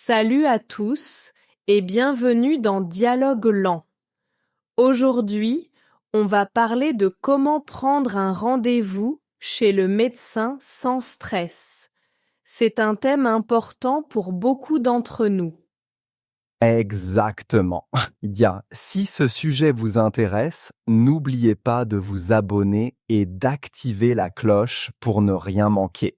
Salut à tous et bienvenue dans Dialogue lent. Aujourd'hui, on va parler de comment prendre un rendez-vous chez le médecin sans stress. C'est un thème important pour beaucoup d'entre nous. Exactement. Bien, si ce sujet vous intéresse, n'oubliez pas de vous abonner et d'activer la cloche pour ne rien manquer.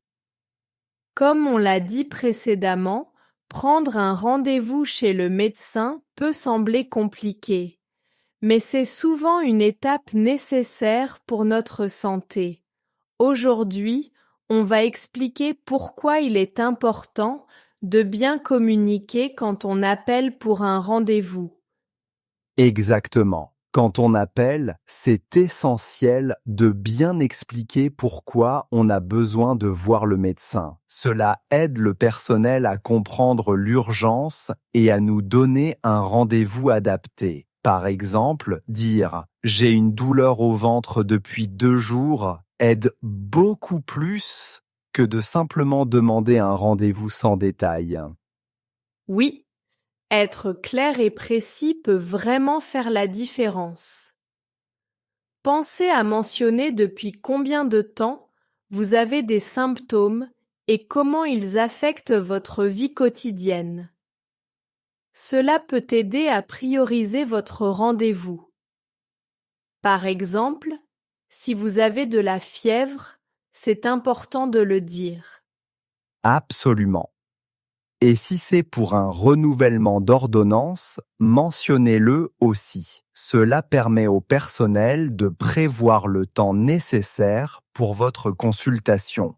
Comme on l'a dit précédemment, prendre un rendez-vous chez le médecin peut sembler compliqué, mais c'est souvent une étape nécessaire pour notre santé. Aujourd'hui, on va expliquer pourquoi il est important de bien communiquer quand on appelle pour un rendez-vous. Exactement. Quand on appelle, c'est essentiel de bien expliquer pourquoi on a besoin de voir le médecin. Cela aide le personnel à comprendre l'urgence et à nous donner un rendez-vous adapté. Par exemple, dire « j'ai une douleur au ventre depuis 2 jours » aide beaucoup plus que de simplement demander un rendez-vous sans détail. Oui, être clair et précis peut vraiment faire la différence. Pensez à mentionner depuis combien de temps vous avez des symptômes et comment ils affectent votre vie quotidienne. Cela peut aider à prioriser votre rendez-vous. Par exemple, si vous avez de la fièvre, c'est important de le dire. Absolument. Et si c'est pour un renouvellement d'ordonnance, mentionnez-le aussi. Cela permet au personnel de prévoir le temps nécessaire pour votre consultation.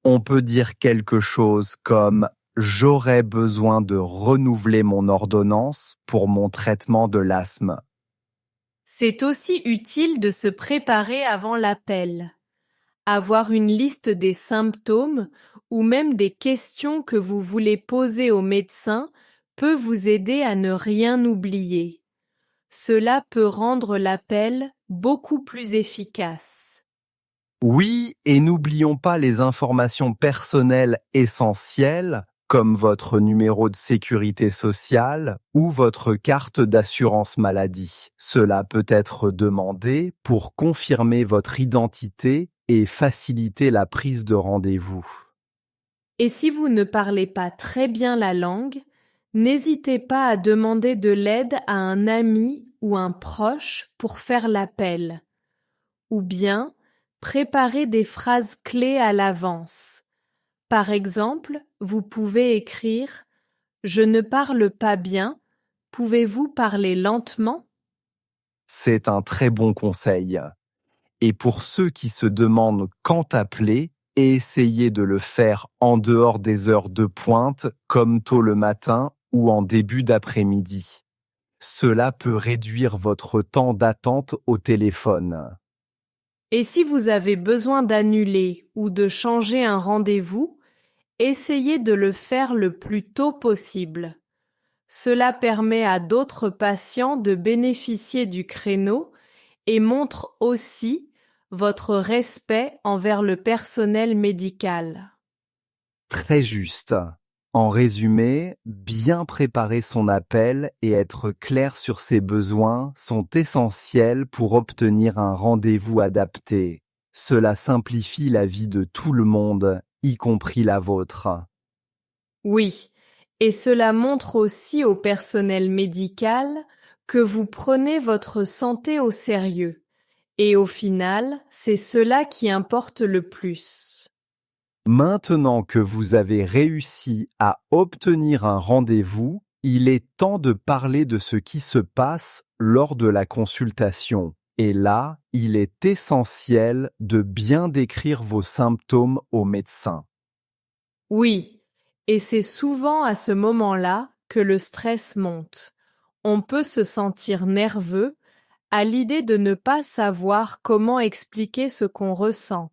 On peut dire quelque chose comme « J'aurais besoin de renouveler mon ordonnance pour mon traitement de l'asthme ». C'est aussi utile de se préparer avant l'appel. Avoir une liste des symptômes ou même des questions que vous voulez poser au médecin peut vous aider à ne rien oublier. Cela peut rendre l'appel beaucoup plus efficace. Oui, et n'oublions pas les informations personnelles essentielles, comme votre numéro de sécurité sociale ou votre carte d'assurance maladie. Cela peut être demandé pour confirmer votre identité et faciliter la prise de rendez-vous. Et si vous ne parlez pas très bien la langue, n'hésitez pas à demander de l'aide à un ami ou un proche pour faire l'appel. Ou bien, préparez des phrases clés à l'avance. Par exemple, vous pouvez écrire « Je ne parle pas bien, pouvez-vous parler lentement ?» C'est un très bon conseil. Et pour ceux qui se demandent quand appeler, essayez de le faire en dehors des heures de pointe, comme tôt le matin ou en début d'après-midi. Cela peut réduire votre temps d'attente au téléphone. Et si vous avez besoin d'annuler ou de changer un rendez-vous, essayez de le faire le plus tôt possible. Cela permet à d'autres patients de bénéficier du créneau et montre aussi votre respect envers le personnel médical. Très juste. En résumé, bien préparer son appel et être clair sur ses besoins sont essentiels pour obtenir un rendez-vous adapté. Cela simplifie la vie de tout le monde, y compris la vôtre. Oui, et cela montre aussi au personnel médical que vous prenez votre santé au sérieux. Et au final, c'est cela qui importe le plus. Maintenant que vous avez réussi à obtenir un rendez-vous, il est temps de parler de ce qui se passe lors de la consultation. Et là, il est essentiel de bien décrire vos symptômes au médecin. Oui, et c'est souvent à ce moment-là que le stress monte. On peut se sentir nerveux à l'idée de ne pas savoir comment expliquer ce qu'on ressent.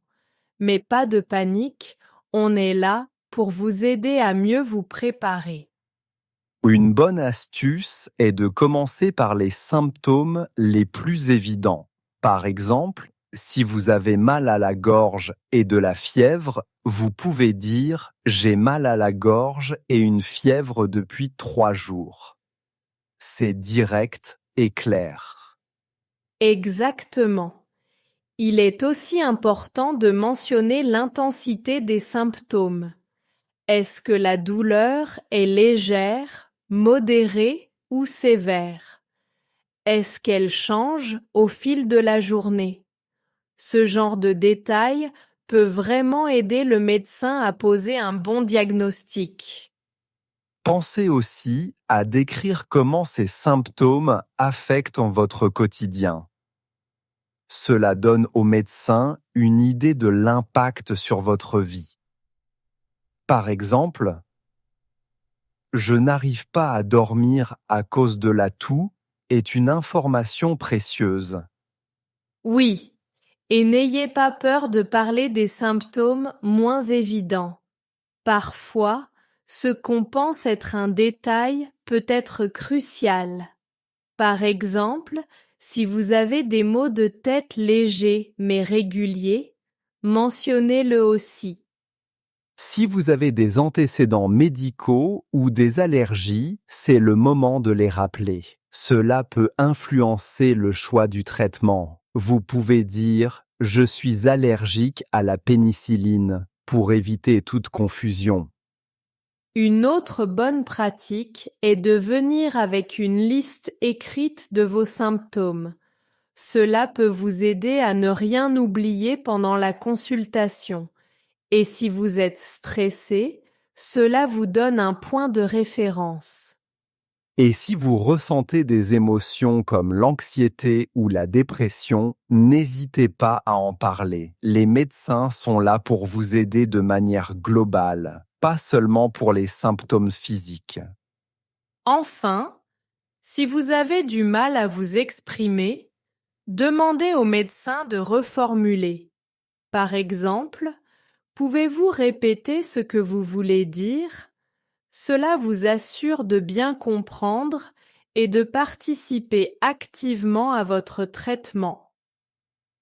Mais pas de panique, on est là pour vous aider à mieux vous préparer. Une bonne astuce est de commencer par les symptômes les plus évidents. Par exemple, Si vous avez mal à la gorge et de la fièvre, vous pouvez dire « J'ai mal à la gorge et une fièvre depuis 3 jours ». C'est direct et clair. Exactement. Il est aussi important de mentionner l'intensité des symptômes. Est-ce que la douleur est légère, modérée ou sévère? Est-ce qu'elle change au fil de la journée? Ce genre de détails peut vraiment aider le médecin à poser un bon diagnostic. Pensez aussi à décrire comment ces symptômes affectent votre quotidien. Cela donne au médecin une idée de l'impact sur votre vie. Par exemple, « Je n'arrive pas à dormir à cause de la toux » est une information précieuse. Oui, et n'ayez pas peur de parler des symptômes moins évidents. Parfois, ce qu'on pense être un détail peut être crucial. Par exemple, si vous avez des maux de tête légers mais réguliers, mentionnez-le aussi. Si vous avez des antécédents médicaux ou des allergies, c'est le moment de les rappeler. Cela peut influencer le choix du traitement. Vous pouvez dire « Je suis allergique à la pénicilline » pour éviter toute confusion. Une autre bonne pratique est de venir avec une liste écrite de vos symptômes. Cela peut vous aider à ne rien oublier pendant la consultation. Et si vous êtes stressé, cela vous donne un point de référence. Et si vous ressentez des émotions comme l'anxiété ou la dépression, n'hésitez pas à en parler. Les médecins sont là pour vous aider de manière globale, pas seulement pour les symptômes physiques. Enfin, si vous avez du mal à vous exprimer, demandez au médecin de reformuler. Par exemple, pouvez-vous répéter ce que vous voulez dire? Cela vous assure de bien comprendre et de participer activement à votre traitement.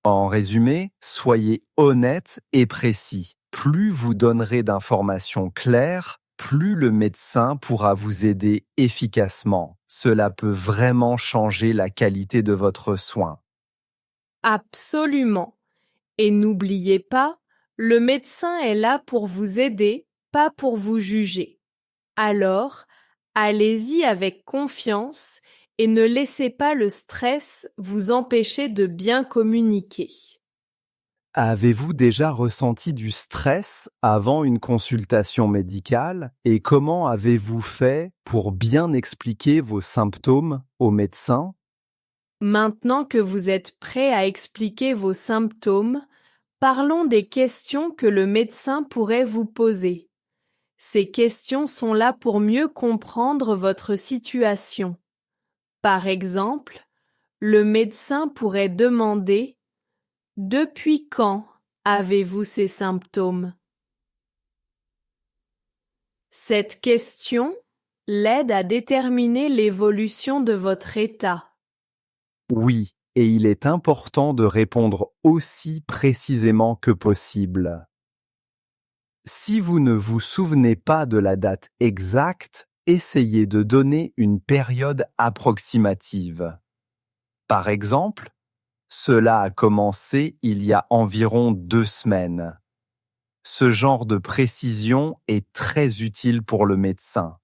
En résumé, soyez honnête et précis. Plus vous donnerez d'informations claires, plus le médecin pourra vous aider efficacement. Cela peut vraiment changer la qualité de votre soin. Absolument. Et n'oubliez pas, le médecin est là pour vous aider, pas pour vous juger. Alors, allez-y avec confiance et ne laissez pas le stress vous empêcher de bien communiquer. Avez-vous déjà ressenti du stress avant une consultation médicale et comment avez-vous fait pour bien expliquer vos symptômes au médecin? Maintenant que vous êtes prêt à expliquer vos symptômes, parlons des questions que le médecin pourrait vous poser. Ces questions sont là pour mieux comprendre votre situation. Par exemple, le médecin pourrait demander « Depuis quand avez-vous ces symptômes ?» Cette question l'aide à déterminer l'évolution de votre état. Oui, et il est important de répondre aussi précisément que possible. Si vous ne vous souvenez pas de la date exacte, essayez de donner une période approximative. Par exemple, cela a commencé il y a environ 2 semaines. Ce genre de précision est très utile pour le médecin.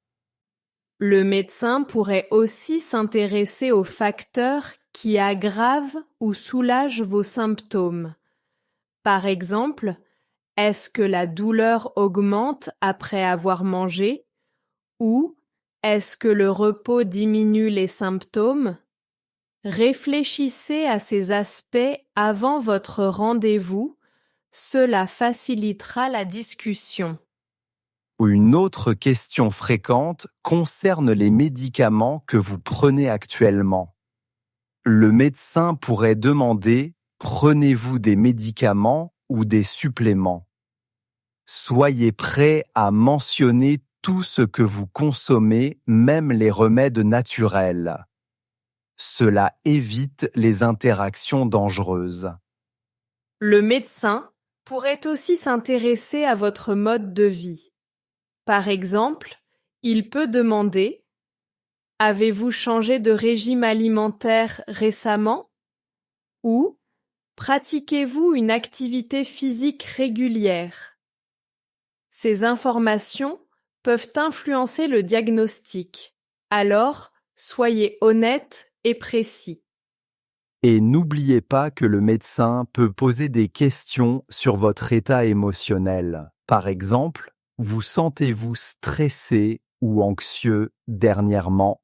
Le médecin pourrait aussi s'intéresser aux facteurs qui aggravent ou soulagent vos symptômes. Par exemple, est-ce que la douleur augmente après avoir mangé ou est-ce que le repos diminue les symptômes? Réfléchissez à ces aspects avant votre rendez-vous, cela facilitera la discussion. Une autre question fréquente concerne les médicaments que vous prenez actuellement. Le médecin pourrait demander « Prenez-vous des médicaments ou des suppléments ?» Soyez prêt à mentionner tout ce que vous consommez, même les remèdes naturels. Cela évite les interactions dangereuses. Le médecin pourrait aussi s'intéresser à votre mode de vie. Par exemple, il peut demander: avez-vous changé de régime alimentaire récemment? Ou pratiquez-vous une activité physique régulière? Ces informations peuvent influencer le diagnostic. Alors, soyez honnête et précis. Et n'oubliez pas que le médecin peut poser des questions sur votre état émotionnel. Par exemple, vous sentez-vous stressé ou anxieux dernièrement?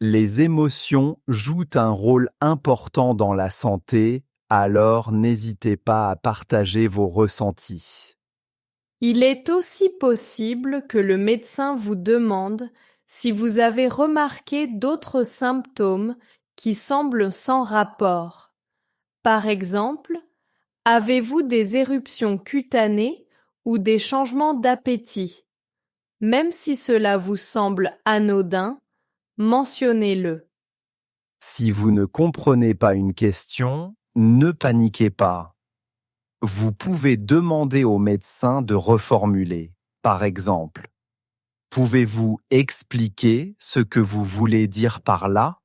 Les émotions jouent un rôle important dans la santé, alors n'hésitez pas à partager vos ressentis. Il est aussi possible que le médecin vous demande si vous avez remarqué d'autres symptômes qui semblent sans rapport. Par exemple, avez-vous des éruptions cutanées ou des changements d'appétit? Même si cela vous semble anodin, mentionnez-le. Si vous ne comprenez pas une question, ne paniquez pas. Vous pouvez demander au médecin de reformuler. Par exemple, pouvez-vous expliquer ce que vous voulez dire par là?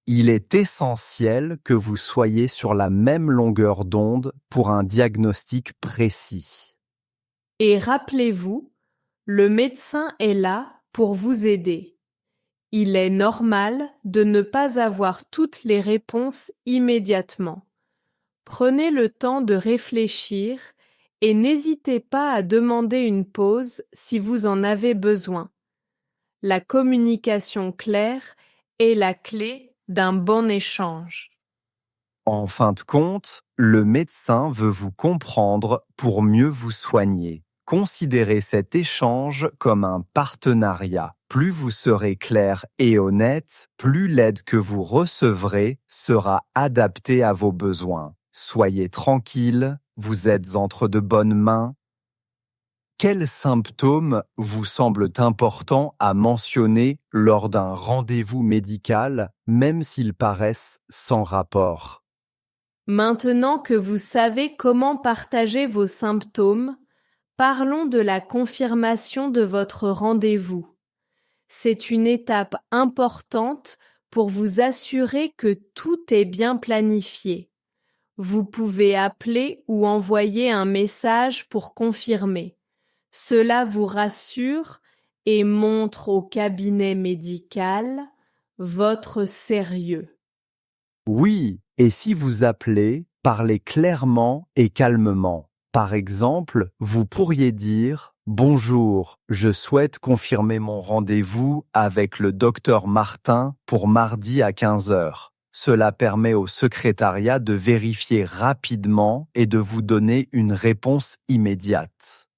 Il est essentiel que vous soyez sur la même longueur d'onde pour un diagnostic précis. Et rappelez-vous, le médecin est là pour vous aider. Il est normal de ne pas avoir toutes les réponses immédiatement. Prenez le temps de réfléchir et n'hésitez pas à demander une pause si vous en avez besoin. La communication claire est la clé d'un bon échange. En fin de compte, le médecin veut vous comprendre pour mieux vous soigner. Considérez cet échange comme un partenariat. Plus vous serez clair et honnête, plus l'aide que vous recevrez sera adaptée à vos besoins. Soyez tranquille, vous êtes entre de bonnes mains. Quels symptômes vous semblent importants à mentionner lors d'un rendez-vous médical, même s'ils paraissent sans rapport? Maintenant que vous savez comment partager vos symptômes, parlons de la confirmation de votre rendez-vous. C'est une étape importante pour vous assurer que tout est bien planifié. Vous pouvez appeler ou envoyer un message pour confirmer. Cela vous rassure et montre au cabinet médical votre sérieux. Oui, et si vous appelez, parlez clairement et calmement. Par exemple, vous pourriez dire: bonjour, je souhaite confirmer mon rendez-vous avec le docteur Martin pour mardi à 15 heures. Cela permet au secrétariat de vérifier rapidement et de vous donner une réponse immédiate.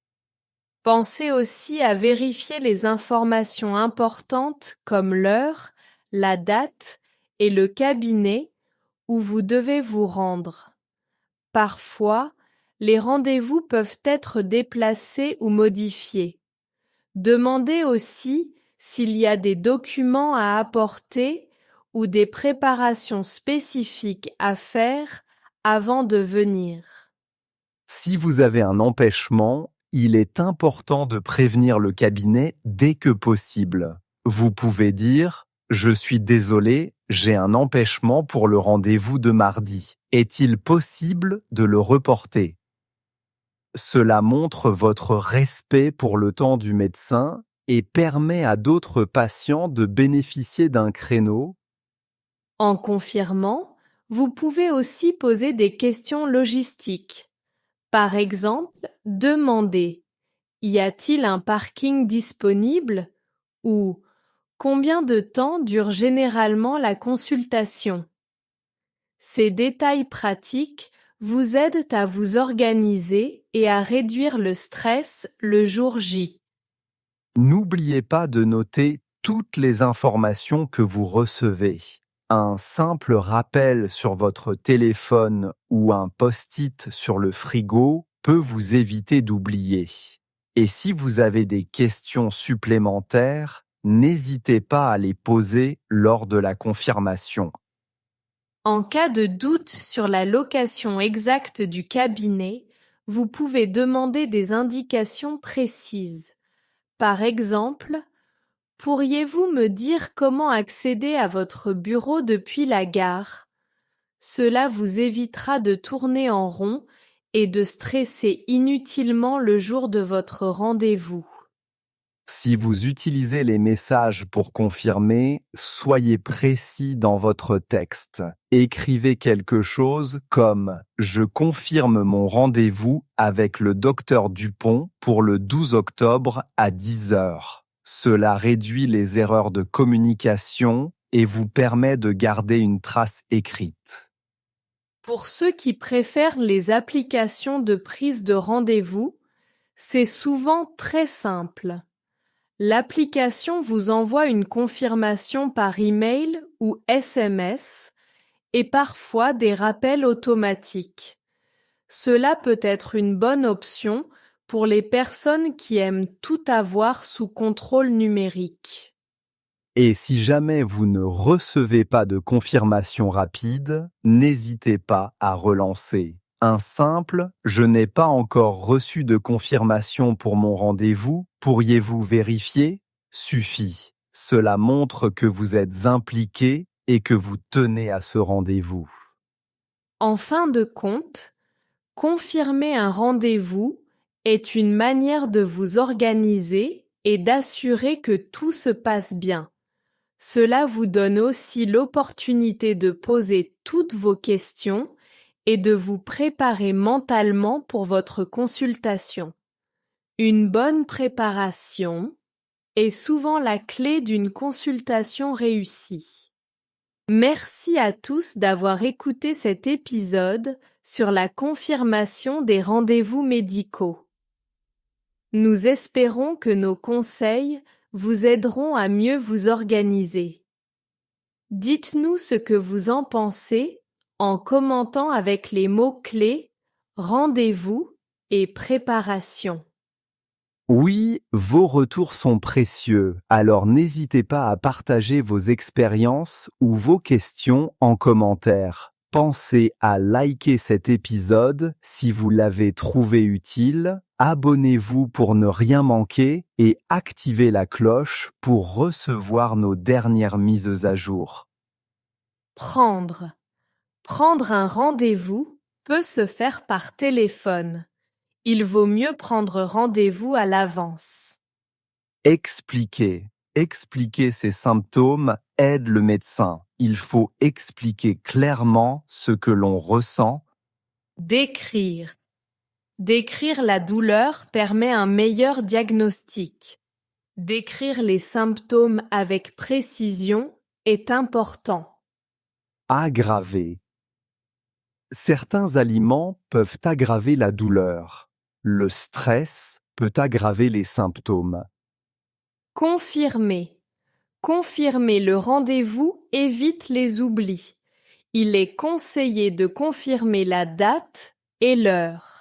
Pensez aussi à vérifier les informations importantes comme l'heure, la date et le cabinet où vous devez vous rendre. Parfois, les rendez-vous peuvent être déplacés ou modifiés. Demandez aussi s'il y a des documents à apporter ou des préparations spécifiques à faire avant de venir. Si vous avez un empêchement, il est important de prévenir le cabinet dès que possible. Vous pouvez dire: je suis désolé, j'ai un empêchement pour le rendez-vous de mardi. Est-il possible de le reporter? Cela montre votre respect pour le temps du médecin et permet à d'autres patients de bénéficier d'un créneau. En confirmant, vous pouvez aussi poser des questions logistiques. Par exemple, demandez: y a-t-il un parking disponible? Ou combien de temps dure généralement la consultation? Ces détails pratiques vous aident à vous organiser et à réduire le stress le jour J. N'oubliez pas de noter toutes les informations que vous recevez. Un simple rappel sur votre téléphone ou un post-it sur le frigo peut vous éviter d'oublier. Et si vous avez des questions supplémentaires, n'hésitez pas à les poser lors de la confirmation. En cas de doute sur la location exacte du cabinet, vous pouvez demander des indications précises. Par exemple, pourriez-vous me dire comment accéder à votre bureau depuis la gare? Cela vous évitera de tourner en rond et de stresser inutilement le jour de votre rendez-vous. Si vous utilisez les messages pour confirmer, soyez précis dans votre texte. Écrivez quelque chose comme « Je confirme mon rendez-vous avec le docteur Dupont pour le 12 octobre à 10 heures ». Cela réduit les erreurs de communication et vous permet de garder une trace écrite. Pour ceux qui préfèrent les applications de prise de rendez-vous, c'est souvent très simple. L'application vous envoie une confirmation par email ou SMS et parfois des rappels automatiques. Cela peut être une bonne option pour les personnes qui aiment tout avoir sous contrôle numérique. Et si jamais vous ne recevez pas de confirmation rapide, n'hésitez pas à relancer. Un simple « Je n'ai pas encore reçu de confirmation pour mon rendez-vous, pourriez-vous vérifier ?» suffit. Cela montre que vous êtes impliqué et que vous tenez à ce rendez-vous. En fin de compte, confirmer un rendez-vous est une manière de vous organiser et d'assurer que tout se passe bien. Cela vous donne aussi l'opportunité de poser toutes vos questions et de vous préparer mentalement pour votre consultation. Une bonne préparation est souvent la clé d'une consultation réussie. Merci à tous d'avoir écouté cet épisode sur la confirmation des rendez-vous médicaux. Nous espérons que nos conseils vous aideront à mieux vous organiser. Dites-nous ce que vous en pensez en commentant avec les mots-clés rendez-vous et préparation. Oui, vos retours sont précieux, alors n'hésitez pas à partager vos expériences ou vos questions en commentaire. Pensez à liker cet épisode si vous l'avez trouvé utile, abonnez-vous pour ne rien manquer et activez la cloche pour recevoir nos dernières mises à jour. Prendre. Prendre un rendez-vous peut se faire par téléphone. Il vaut mieux prendre rendez-vous à l'avance. Expliquer. Expliquer ses symptômes aide le médecin. Il faut expliquer clairement ce que l'on ressent. Décrire. Décrire la douleur permet un meilleur diagnostic. Décrire les symptômes avec précision est important. Aggraver. Certains aliments peuvent aggraver la douleur. Le stress peut aggraver les symptômes. Confirmer. Confirmer le rendez-vous évite les oublis. Il est conseillé de confirmer la date et l'heure.